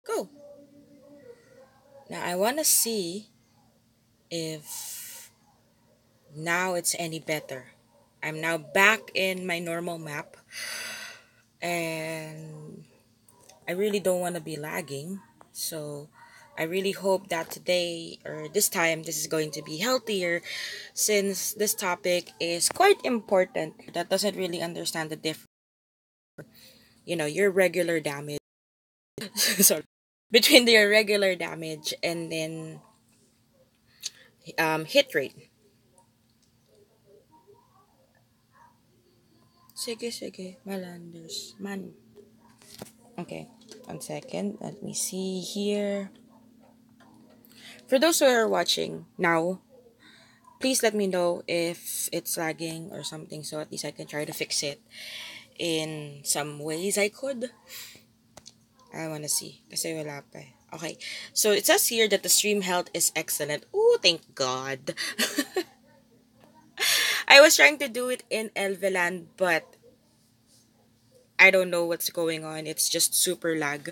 Go. Now I want to see if now it's any better. I'm now back in my normal map and I really don't want to be lagging. So I really hope that today or this time this is going to be healthier since this topic is quite important. That doesn't really understand the difference, your regular damage. Sorry. Between your regular damage and then hit rate. Sige, sige. Malanders. Man. Okay. 1 second. Let me see here. For those who are watching now, please let me know if it's lagging or something so at least I can try to fix it in some ways I could. I wanna see. Kasi wala pa eh. Okay. So it says here that the stream health is excellent. Ooh, thank God. I was trying to do it in Elveland, but I don't know what's going on. It's just super lag.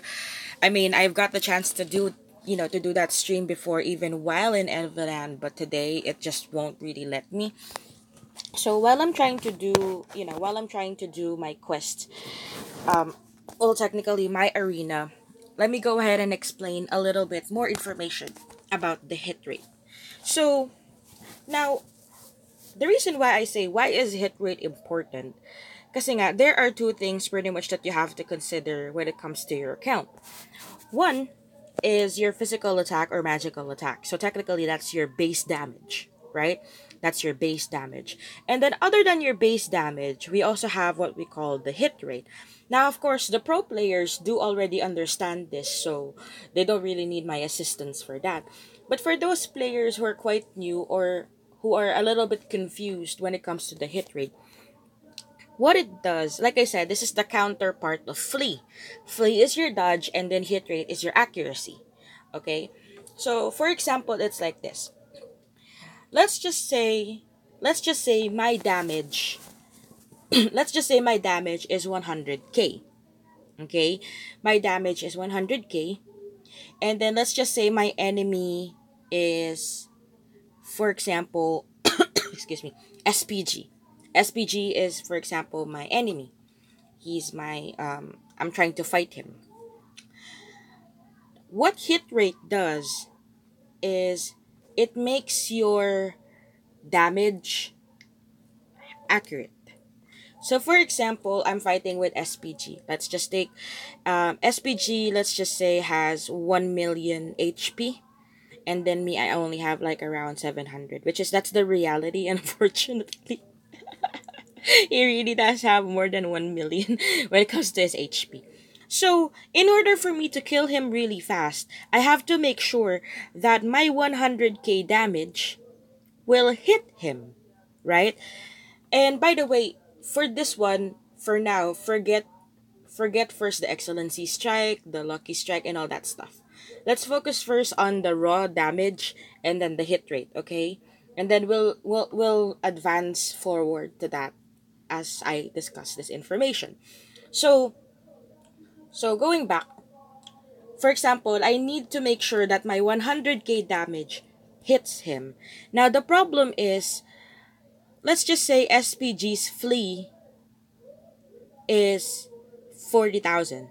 I mean, I've got the chance to do that stream before, even while in Elveland, but today it just won't really let me. So while I'm trying to do my quest, um, well, technically my arena, let me go ahead and explain a little bit more information about the hit rate. So now, the reason why I say why is hit rate important kasi nga, there are two things pretty much that you have to consider when it comes to your account. One is your physical attack or magical attack. So technically, that's your base damage, right? That's your base damage. And then other than your base damage, we also have what we call the hit rate. Now, of course, the pro players do already understand this, so they don't really need my assistance for that. But for those players who are quite new or who are a little bit confused when it comes to the hit rate, what it does, like I said, this is the counterpart of flee. Flee is your dodge, and then hit rate is your accuracy. Okay? So, for example, it's like this. Let's just say, let's just say my damage, let's just say my damage is 100k. Okay? My damage is 100k. And then let's just say my enemy is, for example, excuse me, SPG. SPG is, for example, my enemy. He's my I'm trying to fight him. What hit rate does is it makes your damage accurate. So for example, I'm fighting with SPG. Let's just take SPG, let's just say has 1 million HP, and then me, I only have like around 700, which is that's the reality. Unfortunately, he really does have more than 1 million when it comes to his HP. So, in order for me to kill him really fast, I have to make sure that my 100k damage will hit him, right? And by the way, for this one, for now, forget first the excellency strike, the lucky strike and all that stuff. Let's focus first on the raw damage and then the hit rate, okay? And then we'll advance forward to that as I discuss this information. So, going back, for example, I need to make sure that my 100k damage hits him. Now, the problem is, let's just say SPG's flee is 40,000.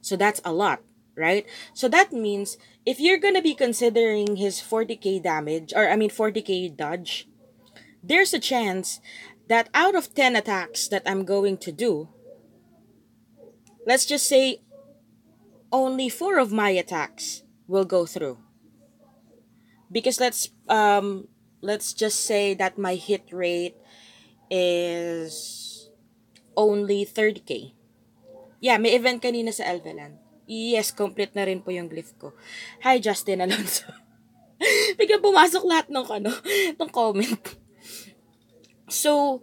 So that's a lot, right? So that means if you're going to be considering his 40k damage, or I mean 40k dodge, there's a chance that out of 10 attacks that I'm going to do, let's just say only 4 of my attacks will go through. Because let's just say that my hit rate is only 30k. Yeah, may event kanina sa Elveland. Yes, complete na rin po yung glyph ko. Hi, Justin Alonso. Biglang pumasok lahat ng comment. So,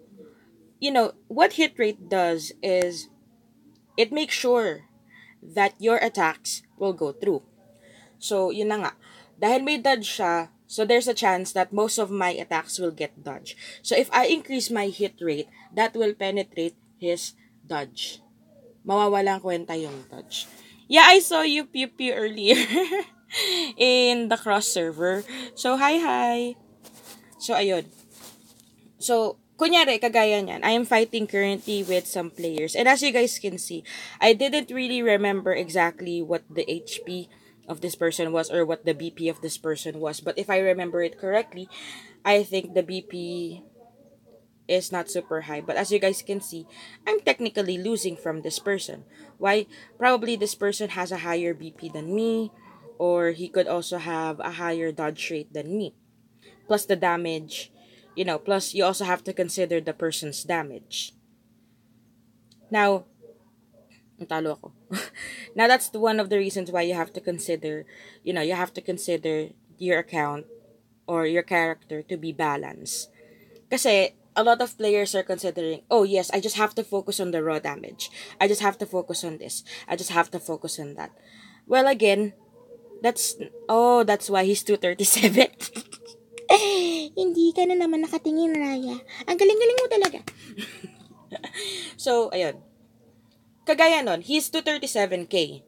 what hit rate does is it makes sure that your attacks will go through. So, yun na nga. Dahil may dodge siya, so there's a chance that most of my attacks will get dodge. So, if I increase my hit rate, that will penetrate his dodge. Mawawalang kwenta yung dodge. Yeah, I saw you pew pew earlier in the cross server. So, hi. So, ayun. So, kunyari, kagaya niyan, I am fighting currently with some players. And as you guys can see, I didn't really remember exactly what the HP of this person was or what the BP of this person was. But if I remember it correctly, I think the BP is not super high. But as you guys can see, I'm technically losing from this person. Why? Probably this person has a higher BP than me, or he could also have a higher dodge rate than me. Plus the damage, plus you also have to consider the person's damage. Now, talo ako. Now that's one of the reasons why you have to consider, you have to consider your account or your character to be balanced. Kasi a lot of players are considering, oh yes, I just have to focus on the raw damage. I just have to focus on this. I just have to focus on that. Well, again, that's why he's 237. Hindi ka na naman nakatingin, Raya. Ang galing-galing mo talaga. So, ayun. Kagaya nun, he's 237k.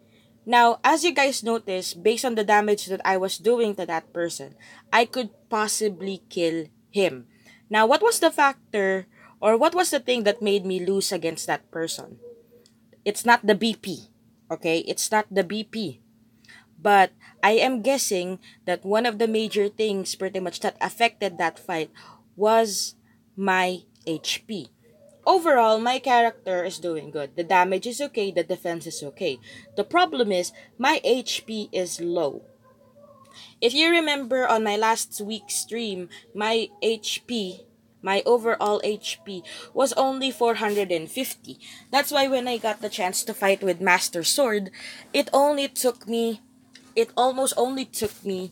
Now, as you guys notice, based on the damage that I was doing to that person, I could possibly kill him. Now, what was the factor or what was the thing that made me lose against that person? It's not the BP. Okay? It's not the BP. But I am guessing that one of the major things pretty much that affected that fight was my HP. Overall, my character is doing good. The damage is okay, the defense is okay. The problem is, my HP is low. If you remember on my last week's stream, my overall HP was only 450. That's why when I got the chance to fight with Master Sword, it almost only took me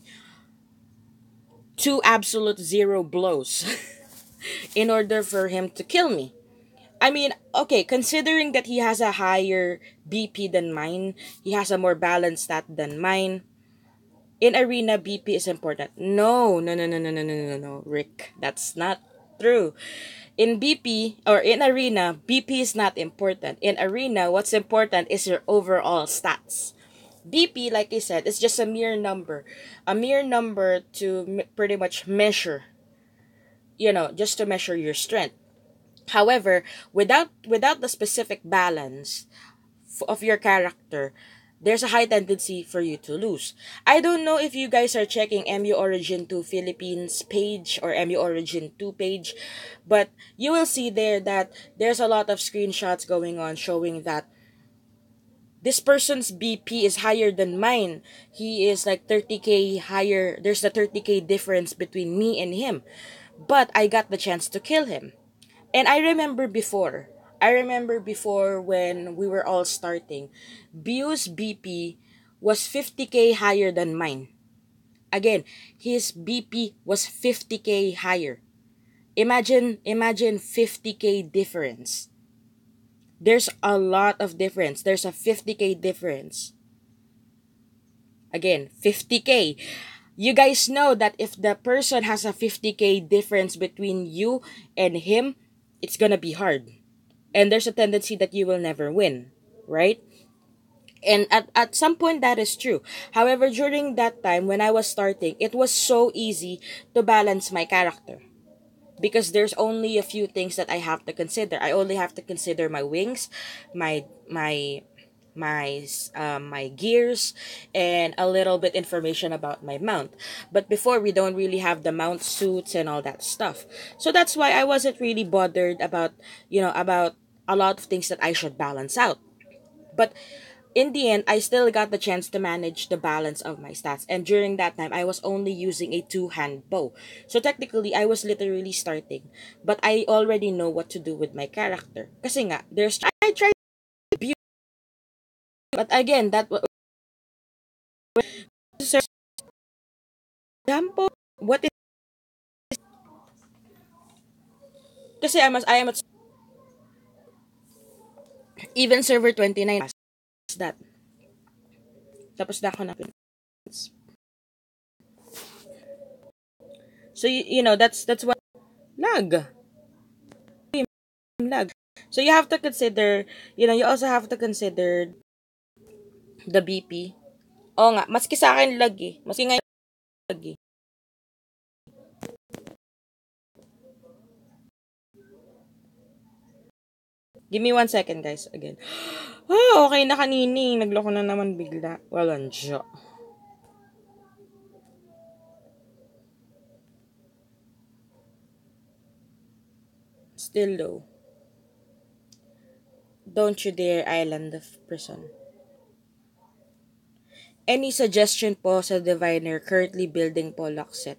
two absolute zero blows in order for him to kill me. I mean, okay, considering that he has a higher BP than mine, he has a more balanced stat than mine. In arena, BP is important. No, Rick. That's not true. In BP, or in arena, BP is not important. In arena, what's important is your overall stats. BP, like I said, is just a mere number. A mere number to pretty much measure, just to measure your strength. However, without the specific balance of your character, there's a high tendency for you to lose. I don't know if you guys are checking MU Origin 2 Philippines page or MU Origin 2 page, but you will see there that there's a lot of screenshots going on showing that this person's BP is higher than mine. He is like 30k higher. There's a 30k difference between me and him. But I got the chance to kill him. And I remember before when we were all starting, Bio's BP was 50k higher than mine. Again, his BP was 50k higher. Imagine 50k difference. There's a lot of difference. There's a 50k difference. Again, 50k. You guys know that if the person has a 50k difference between you and him, it's gonna be hard. And there's a tendency that you will never win, right? And at some point that is true. However, during that time when I was starting, it was so easy to balance my character. Because there's only a few things that I have to consider. I only have to consider my wings, my gears, and a little bit information about my mount. But before, we don't really have the mount suits and all that stuff. So that's why I wasn't really bothered about about a lot of things that I should balance out. But in the end, I still got the chance to manage the balance of my stats. And during that time, I was only using a two-hand bow. So technically, I was literally starting. But I already know what to do with my character. Kasi nga, I tried to build. But again, that was example. What is, kasi I am at even server 29. That. Tapos na ako na. So, that's what lag. Lag. So you have to consider, you also have to consider The BP. Oo nga, maski sa akin lag eh. Maski ngayon lag eh. Give me 1 second guys, again. Ah, okay na kanini. Nagloko na naman bigla. Walang siya. Still low. Don't you dare island of person. Any suggestion po sa diviner currently building po Lockset?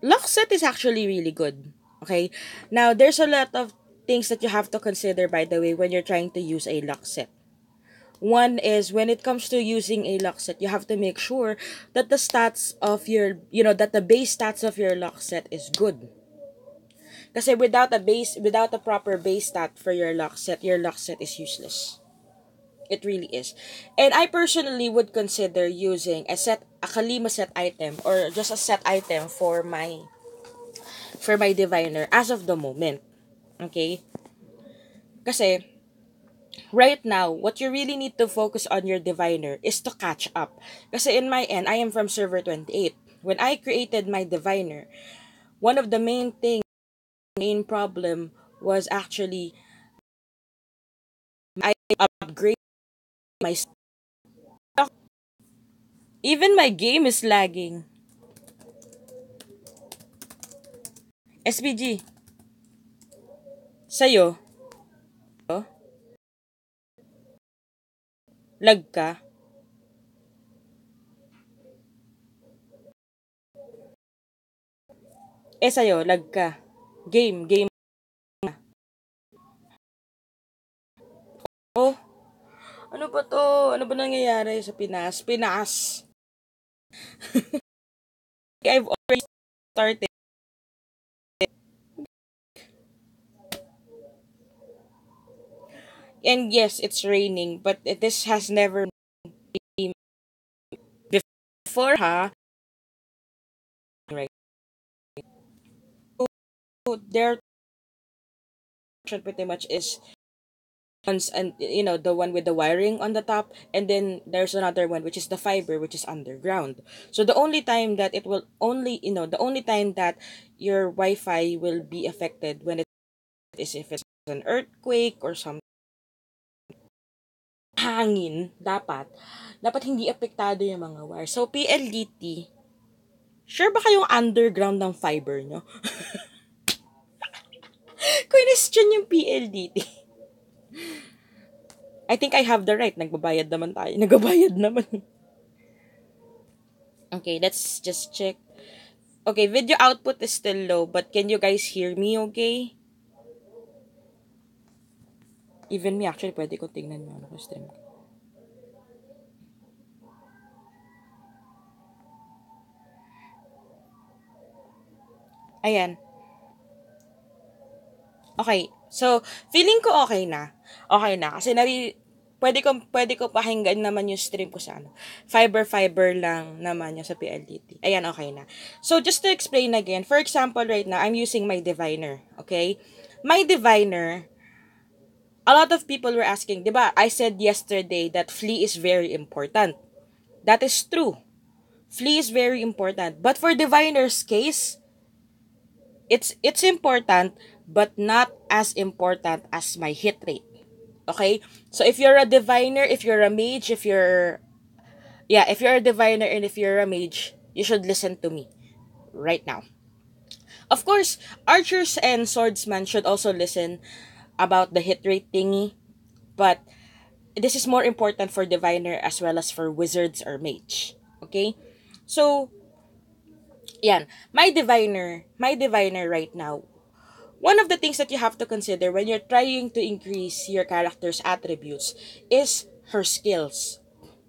Lockset is actually really good. Okay? Now, there's a lot of things that you have to consider, by the way, when you're trying to use a Lockset. One is when it comes to using a Lockset, you have to make sure that the stats of your, that the base stats of your Lockset is good. Kasi without a proper base stat for your Lockset is useless. It really is. And I personally would consider using a Kalima set item or just a set item for my diviner as of the moment. Okay? Kasi right now, what you really need to focus on your diviner is to catch up. Kasi in my end, I am from server 28. When I created my diviner, one of the main problem was actually I upgrade my even my game is lagging. SPG, sa'yo, lag ka? Sa'yo, lag ka. Game. Oh, ano ba to? Ano ba nangyayari sa Pinas? Pinas. I've already started. And yes, it's raining, but this has never been before, ha? Right. So, their pretty much is ones and the one with the wiring on the top, and then there's another one which is the fiber which is underground. So the only time that it will only the only time that your Wi-Fi will be affected when it is if it's an earthquake or some hangin, dapat hindi apektado yung mga wire. So PLDT, sure ba kayong underground ng fiber nyo? Question yung PLDT. I think I have the right. Nagbabayad naman tayo. Nagbabayad naman. Okay, let's just check. Okay, video output is still low, but can you guys hear me okay? Even me, actually, pwede ko tingnan yung ano ko stream. Ayan. Okay, so, feeling ko okay na. Okay na. Kasi pwede ko pakinggan naman yung stream ko sa ano. Fiber lang naman yung sa PLDT. Ayan, okay na. So, just to explain again, for example, right now, I'm using my diviner. Okay? My diviner, a lot of people were asking, diba, I said yesterday that flea is very important. That is true. Flea is very important. But for diviner's case, it's important, but not as important as my hit rate. Okay? So if you're a diviner, if you're a mage, if you're a diviner and if you're a mage, you should listen to me right now. Of course, archers and swordsmen should also listen about the hit rate thingy, but this is more important for diviner as well as for wizards or mage. Okay? So, yan. My diviner right now, one of the things that you have to consider when you're trying to increase your character's attributes is her skills.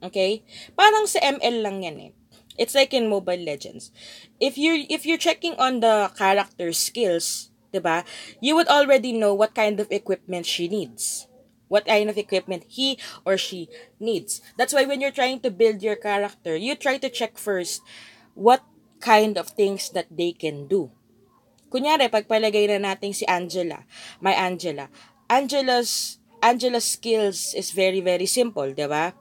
Okay? Parang sa ML lang yan eh. It's like in Mobile Legends. If you're checking on the character's skills, 'di ba? You would already know what kind of equipment she needs. What kind of equipment he or she needs. That's why when you're trying to build your character, you try to check first what kind of things that they can do. Kunyari, pagpalagay na natin si Angela, my Angela. Angela's Angela's skills is very, very simple, di ba?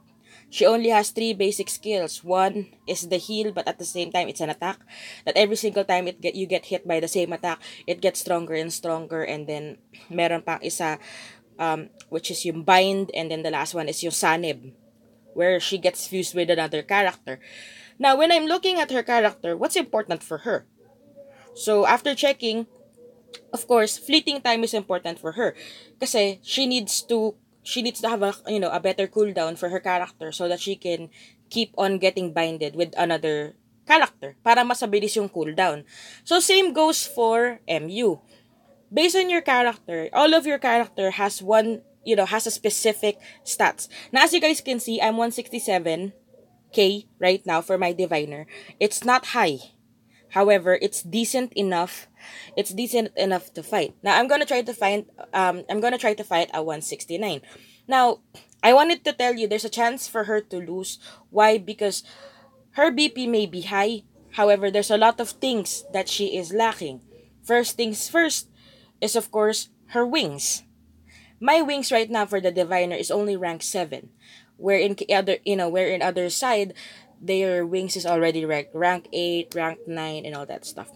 She only has three basic skills. One is the heal, but at the same time, it's an attack. That every single time you get hit by the same attack, it gets stronger and stronger. And then, meron pang isa, which is yung bind. And then the last one is yung sanib, where she gets fused with another character. Now, when I'm looking at her character, what's important for her? So, after checking, of course, fleeting time is important for her. Kasi she needs to have a better cooldown for her character so that she can keep on getting binded with another character para mas mabilis yung cooldown. So, same goes for MU. Based on your character, all of your character has has a specific stats. Now, as you guys can see, I'm 167k right now for my diviner. It's not high. However, it's decent enough. It's decent enough to fight. Now, I'm gonna try to fight at 169. Now, I wanted to tell you there's a chance for her to lose. Why? Because her BP may be high. However, there's a lot of things that she is lacking. First things first is, of course, her wings. My wings right now for the diviner is only rank 7. Where in other side, their wings is already rank 8, rank 9, and all that stuff.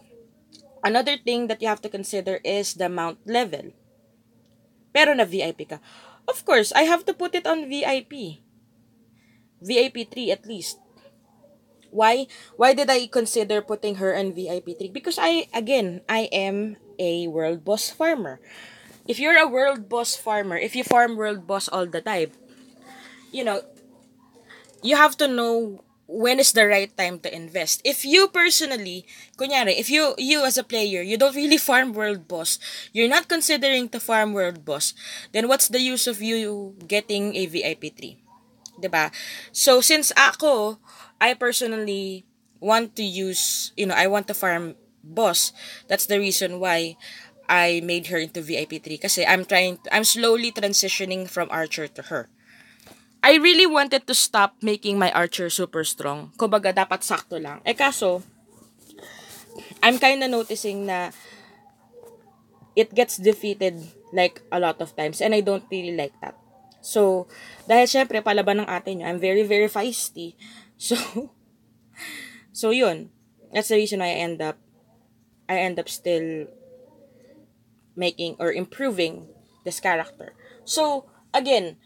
Another thing that you have to consider is the mount level. Pero na VIP ka. Of course, I have to put it on VIP. VIP 3 at least. Why? Why did I consider putting her on VIP 3? Because I am a world boss farmer. If you're a world boss farmer, if you farm world boss all the time, you know, you have to know when is the right time to invest. If you personally, kunyari, if you as a player, you don't really farm world boss, you're not considering to farm world boss, then what's the use of you getting a VIP 3? 'Di ba? So since I personally want to I want to farm boss. That's the reason why I made her into VIP 3 kasi I'm slowly transitioning from archer to her. I really wanted to stop making my archer super strong. Kumbaga, dapat sakto lang. Kaso, I'm kinda noticing na it gets defeated like a lot of times and I don't really like that. So, dahil syempre, palaban ng ate nyo, I'm very, very feisty. So, yun. That's the reason why I end up still making or improving this character. So, again,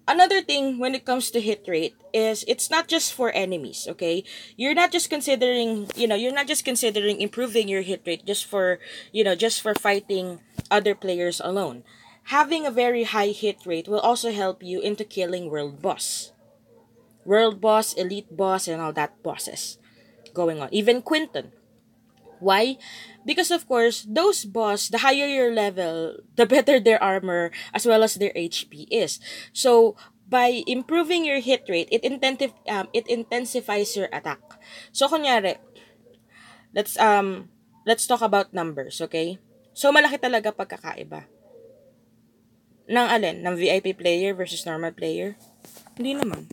another thing when it comes to hit rate is it's not just for enemies, okay? You're not just considering improving your hit rate just for fighting other players alone. Having a very high hit rate will also help you into killing world boss. World boss, elite boss, and all that bosses going on. Even Quinton. Why? Because of course, those boss, the higher your level, the better their armor as well as their HP is. So, by improving your hit rate, it intensifies your attack. So, kunyari, let's talk about numbers, okay? So, malaki talaga pagkakaiba. Ng alin? Ng VIP player versus normal player? Hindi naman.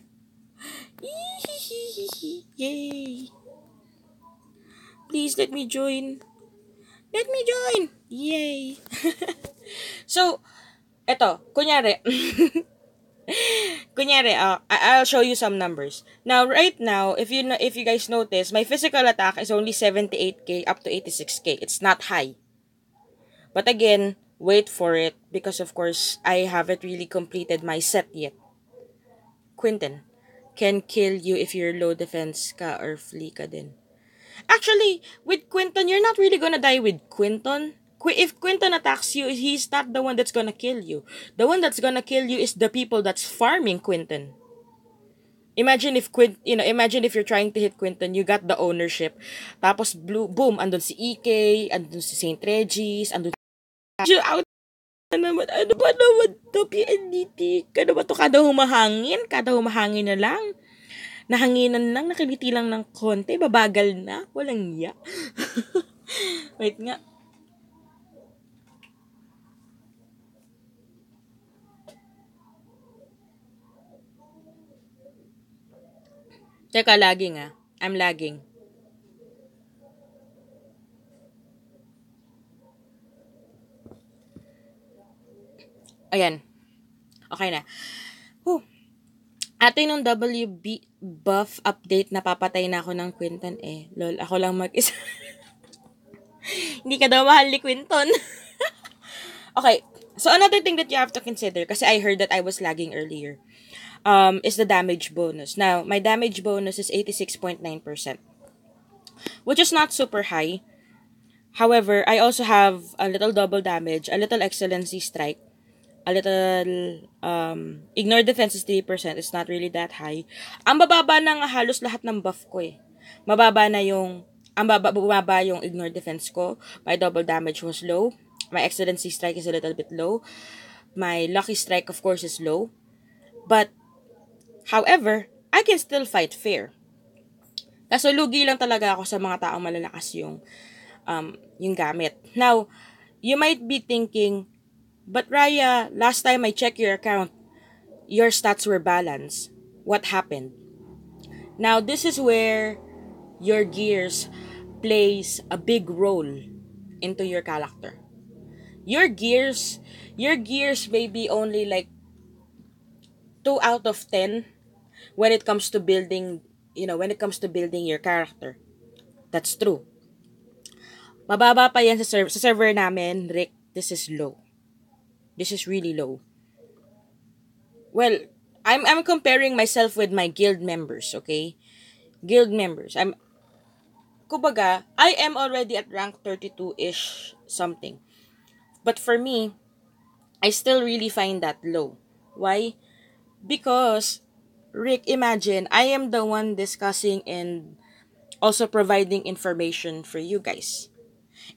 Yay! Please let me join. Let me join! Yay! So, eto, kunyari, I'll show you some numbers. Now, right now, if you guys notice, my physical attack is only 78k up to 86k. It's not high. But again, wait for it because of course, I haven't really completed my set yet. Quinton can kill you if you're low defense ka or flee ka din. Actually, with Quinton, you're not really gonna die with Quinton. If Quinton attacks you, he's not the one that's gonna kill you. The one that's gonna kill you is the people that's farming Quinton. Imagine if you're trying to hit Quinton, you got the ownership. Tapos boom, andun si EK, andun si St. Regis, andun si out naman, ano ba naman to, PNDT? Kada ba to, kada humahangin na lang. Nahanginan lang, nakiliti lang ng konti, babagal na, walang iya. Wait nga. Teka, lagging ah. I'm lagging. Ayan. Okay na. Whew. Atin nung WB buff update, napapatay na ako ng Quinton eh. Lol, ako lang mag-isa. Hindi ka daw mahal ni Quinton. Okay, so another thing that you have to consider, kasi I heard that I was lagging earlier, is the damage bonus. Now, my damage bonus is 86.9%, which is not super high. However, I also have a little double damage, a little excellency strike, a little ignore defense is 3%. It's not really that high. Ang bababa ng halos lahat ng buff ko eh. Mababa na yung bumaba yung ignore defense ko. My double damage was low. My excellency strike is a little bit low. My lucky strike of course is low. But however, I can still fight fair. Kaso lugi lang talaga ako sa mga taong malalakas yung gamit. Now, you might be thinking, but Raya, last time I checked your account, your stats were balanced. What happened? Now, this is where your gears plays a big role into your character. Your gears may be only like 2 out of 10 when it comes to building, your character. That's true. Mababa pa yan sa server namin, Rick. This is low. This is really low. Well, I'm comparing myself with my guild members, okay? Guild members. Kumbaga, I am already at rank 32-ish something. But for me, I still really find that low. Why? Because, Rick, imagine, I am the one discussing and also providing information for you guys.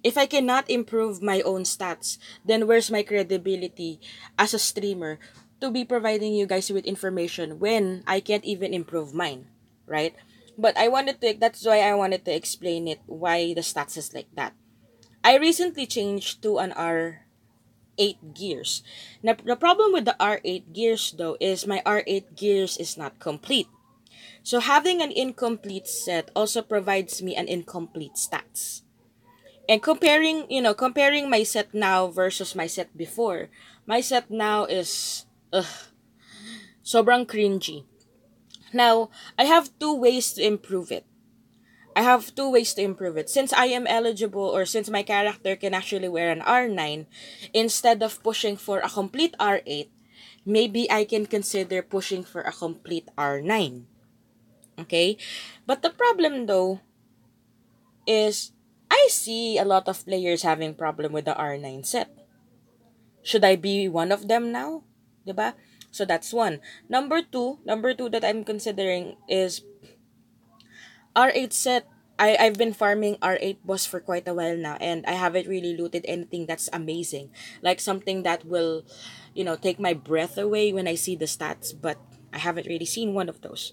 If I cannot improve my own stats, then where's my credibility as a streamer to be providing you guys with information when I can't even improve mine, right? But that's why I wanted to explain it, why the stats is like that. I recently changed to an R8 gears. Now, the problem with the R8 gears though is my R8 gears is not complete. So having an incomplete set also provides me an incomplete stats. And comparing my set now versus my set before, my set now is sobrang cringy. Now, I have two ways to improve it. Since I am eligible, or since my character can actually wear an R9, instead of pushing for a complete R8, maybe I can consider pushing for a complete R9. Okay? But the problem though is I see a lot of players having problem with the R9 set. Should I be one of them now? Diba? So that's one. Number two that I'm considering is R8 set. I've been farming R8 boss for quite a while now, and I haven't really looted anything that's amazing. Like something that will, take my breath away when I see the stats, but I haven't really seen one of those.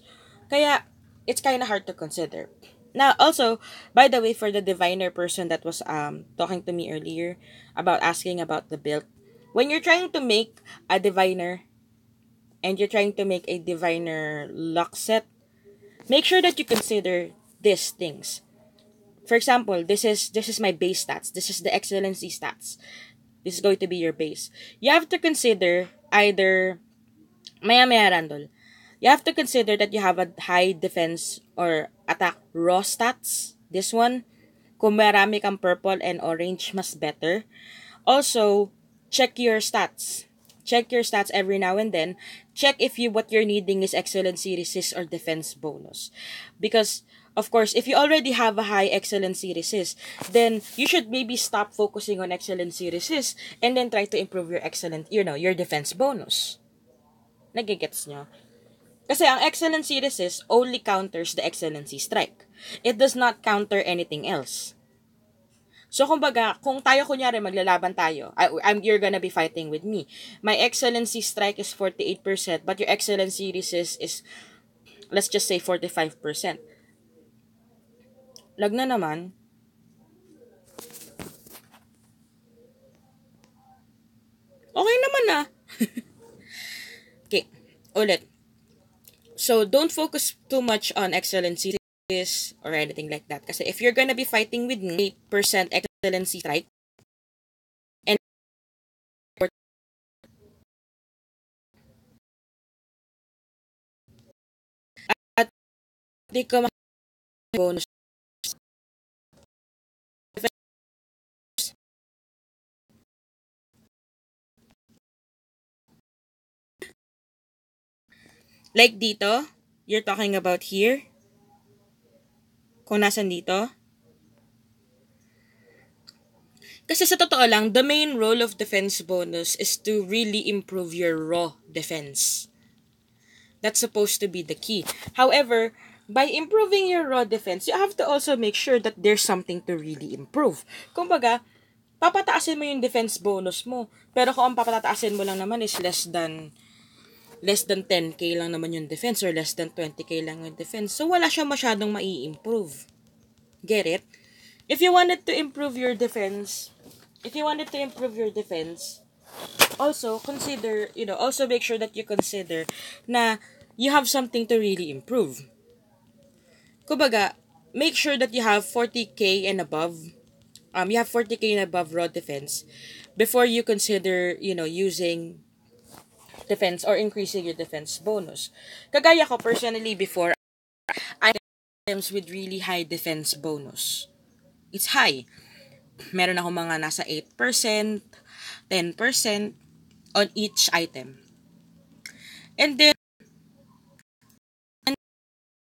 Kaya, it's kind of hard to consider. Now, also, by the way, for the diviner person that was talking to me earlier about asking about the build, when you're trying to make a diviner and you're trying to make a diviner luck set, make sure that you consider these things. For example, this is my base stats. This is the excellency stats. This is going to be your base. You have to consider either maya randol. You have to consider that you have a high defense or attack raw stats. This one, kung marami kang purple and orange, mas better. Also, check your stats. Check your stats every now and then. Check if what you're needing is excellency resist or defense bonus. Because, of course, if you already have a high excellency resist, then you should maybe stop focusing on excellency resist and then try to improve your defense bonus. Nagigets nyo? Kasi ang excellency resist only counters the excellency strike. It does not counter anything else. So, kumbaga, kung tayo kunyari maglalaban tayo, you're gonna be fighting with me. My excellency strike is 48%, but your excellency resist is, let's just say, 45%. Lag na naman. Okay naman ah. Okay, ulit. So, don't focus too much on excellency or anything like that. Kasi if you're gonna be fighting with me, 8% excellency strike, and Di ka bonus. Like dito, you're talking about here, kung nasan dito. Kasi sa totoo lang, the main role of defense bonus is to really improve your raw defense. That's supposed to be the key. However, by improving your raw defense, you have to also make sure that there's something to really improve. Kumbaga, papataasin mo yung defense bonus mo. Pero kung ang papataasin mo lang naman is less than 10k lang naman yung defense or less than 20k lang yung defense. So, wala siya masyadong mai-improve. Get it? If you wanted to improve your defense, also consider, also make sure that you consider na you have something to really improve. Kumbaga, make sure that you have 40k and above. You have 40k and above raw defense before you consider, using defense or increasing your defense bonus. Kagaya ko personally before, I items with really high defense bonus. It's high. Meron ako mga nasa 8%, 10% on each item. And then,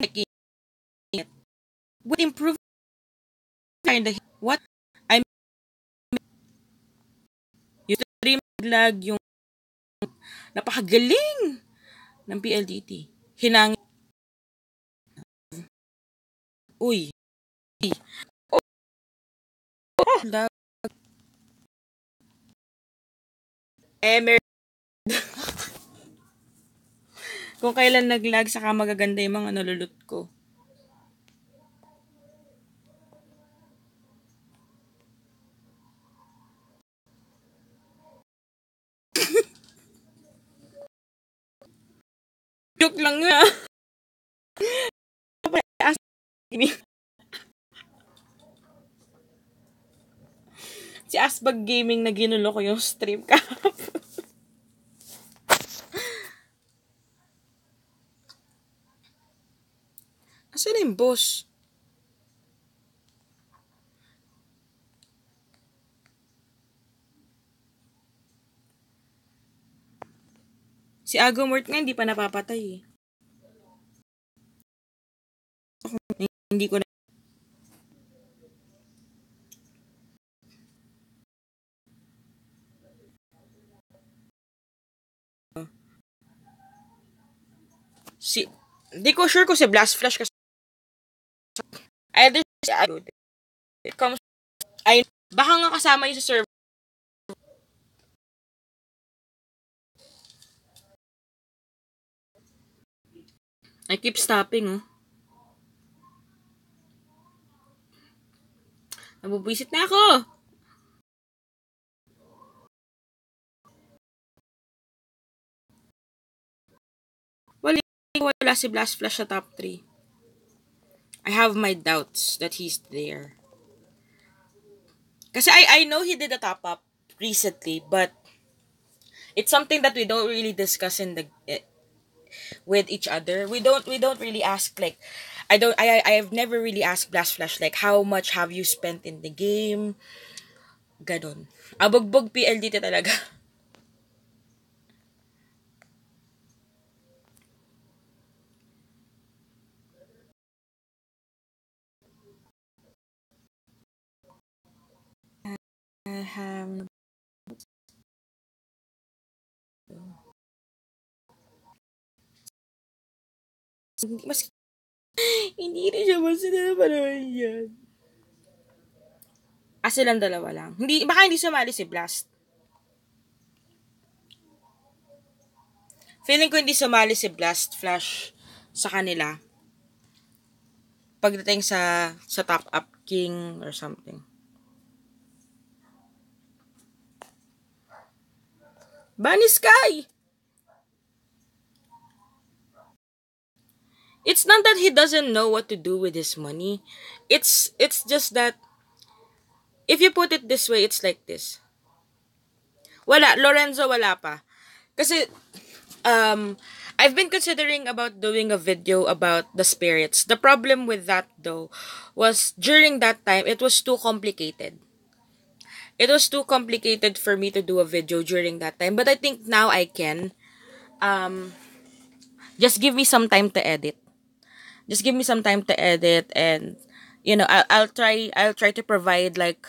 it would improve kind of what I yung stream lag yung napakagaling ng PLDT. Hinangin. Uy. Oh, lag. Kung kailan naglag, saka magaganda yung mga nalulot ko. Joke lang nga. Si Asbag Gaming na ginulo ko yung stream ka. Asan yung boss? Si Agomort nga hindi pa napapatay eh. Hindi ko na hindi ko sure kung si Blast Flash kasi either si it comes baka nga kasama yung sa server. I keep stopping oh. Nabubwisit na ako. Wala si Blast Flash sa top 3. I have my doubts that he's there. Kasi I know he did a top up recently, but it's something that we don't really discuss with each other. We don't really ask like I've never really asked Blast Flash like how much have you spent in the game? Ganon. Abugbog PLDT talaga. Mas hindi rin siya masaya na parang yan. Silang dalawa lang. Baka hindi sumali si Blast. Feeling ko hindi sumali si Blast Flash sa kanila. Pagdating sa top up king or something. Bunny Sky! It's not that he doesn't know what to do with his money. It's just that if you put it this way, it's like this. Wala, Lorenzo wala pa. Kasi I've been considering about doing a video about the spirits. The problem with that though was during that time it was too complicated. It was too complicated for me to do a video during that time, but I think now I can. Um just give me some time to edit. Just give me some time to edit, and I'll try to provide like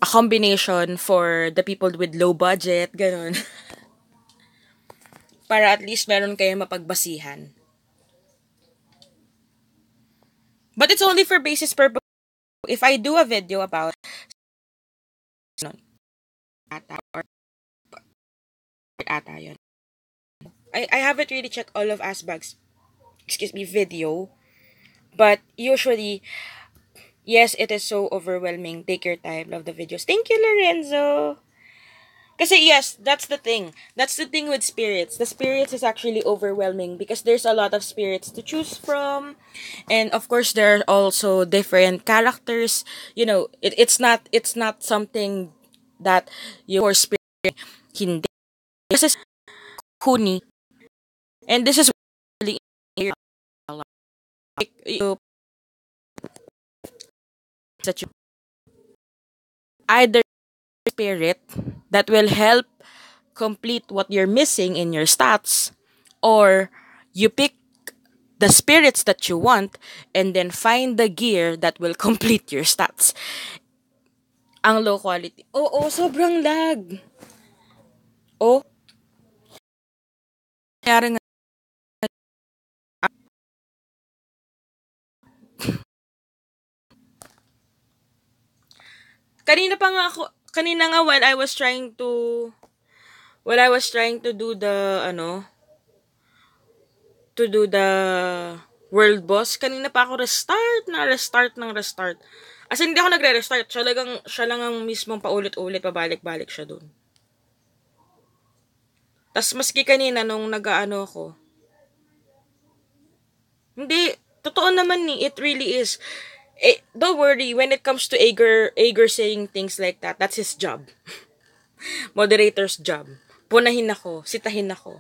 a combination for the people with low budget, ganun. Para at least meron kayo mapagbasihan. But it's only for basis purpose. If I do a video about ata or ata yun. I haven't really checked all of Asbag's, video. But usually, yes, it is so overwhelming. Take your time. Love the videos. Thank you, Lorenzo. Kasi yes, that's the thing. That's the thing with spirits. The spirits is actually overwhelming because there's a lot of spirits to choose from. And of course, there are also different characters. It's not something that your spirit hindi. This is Huni. And this is really like you that you either spirit that will help complete what you're missing in your stats, or you pick the spirits that you want and then find the gear that will complete your stats. Ang low quality. Oo, sobrang lag. Oh, kaya nga kanina nga while I was trying to do the world boss, kanina pa ako restart. As in, hindi ako nagre-restart. Siya lang ang mismong paulit-ulit, pabalik-balik siya dun. Tas maski kanina nung nag-aano ako, hindi, totoo naman it really is. Don't worry, when it comes to Ager saying things like that, that's his job. Moderator's job. Punahin ako, sitahin ako.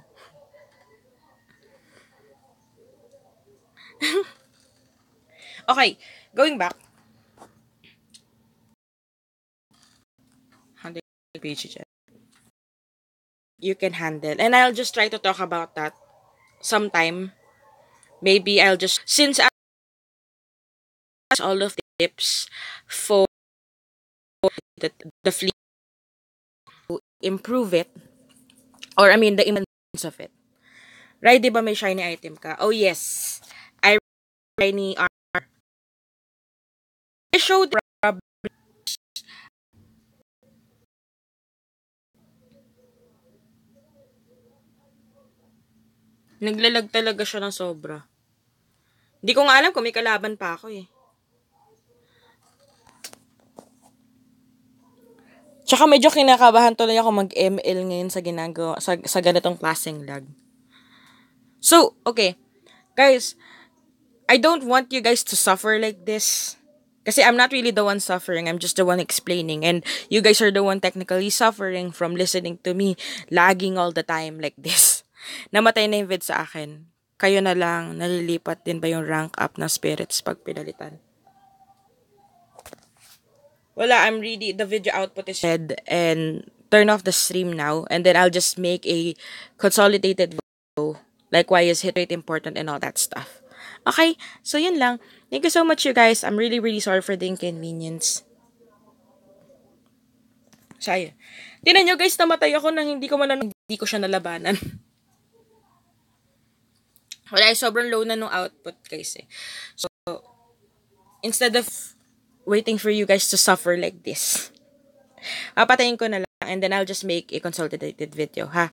Okay, going back. 100 page dyan. You can handle. And I'll just try to talk about that sometime. Maybe I'll just, since I all of the tips for the fleet to improve it, or I mean the importance of it. Right, di ba may shiny item ka? Oh yes, I shiny armor. I showed naglalag talaga siya ng sobra. Hindi ko nga alam kung may kalaban pa ako eh. Tsaka medyo kinakabahan tuloy ako mag-ML ngayon sa ganitong klaseng lag. So, okay. Guys, I don't want you guys to suffer like this. Kasi I'm not really the one suffering. I'm just the one explaining. And you guys are the one technically suffering from listening to me lagging all the time like this. Namatay na yung vid sa akin. Kayo na lang, nalilipat din ba yung rank up ng spirits pag pinalitan? Wala, the video output is red, and turn off the stream now, and then I'll just make a consolidated video, like why is hit rate important and all that stuff. Okay, so yun lang. Thank you so much, you guys. I'm really, really sorry for the inconvenience. Sayang. Tinan nyo guys, namatay ako nang hindi ko siya nalabanan. Wala, sobrang low na nung output guys eh. So, instead of waiting for you guys to suffer like this, papatayin ko na lang and then I'll just make a consolidated video, ha?